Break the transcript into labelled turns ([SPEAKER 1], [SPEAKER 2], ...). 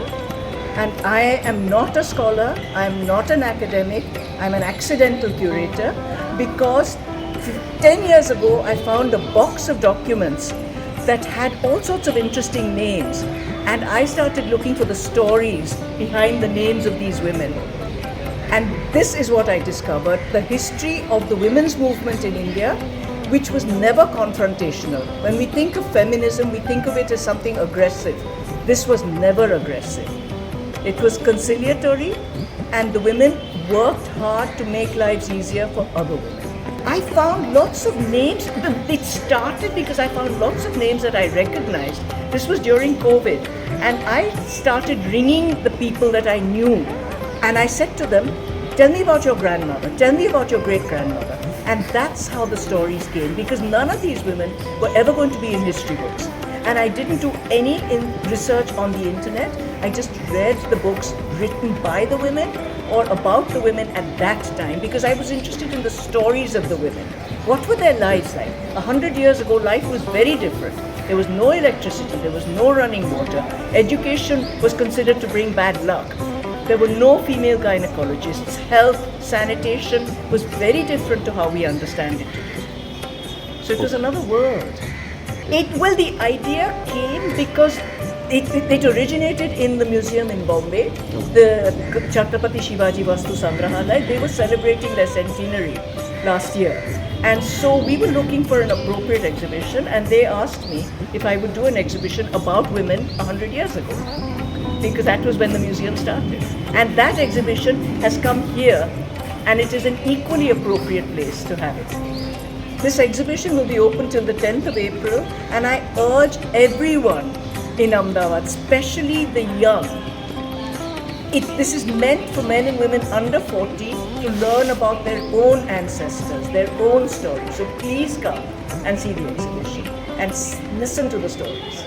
[SPEAKER 1] Sadan, and I am not a scholar, I am not an academic, I am an accidental curator, because 10 years ago I found a box of documents that had all sorts of interesting names, and I started looking for the stories behind the names of these women. And this is what I discovered, the history of the women's movement in India, which was never confrontational. When we think of feminism, we think of it as something aggressive. This was never aggressive. It was conciliatory, and the women worked hard to make lives easier for other women. I found lots of names. It started because I found lots of names that I recognized. This was during COVID, and I started ringing the people that I knew. And I said to them, tell me about your grandmother, tell me about your great-grandmother. And that's how the stories came, because none of these women were ever going to be in history books. And I didn't do any research on the internet. I just read the books written by the women or about the women at that time, because I was interested in the stories of the women. What were their lives like? 100 years ago, life was very different. There was no electricity, there was no running water. Education was considered to bring bad luck. There were no female gynecologists. Health, sanitation was very different to how we understand it today. So it was another world. The idea came because it originated in the museum in Bombay, the Chhatrapati Shivaji Vastu Sangrahalaya. They were celebrating their centenary last year. And so we were looking for an appropriate exhibition, and they asked me if I would do an exhibition about women 100 years ago, because that was when the museum started. And that exhibition has come here, and it is an equally appropriate place to have it. This exhibition will be open till the 10th of April, and I urge everyone in Ahmedabad, especially the young. This is meant for men and women under 40 to learn about their own ancestors, their own stories. So please come and see the exhibition and listen to the stories.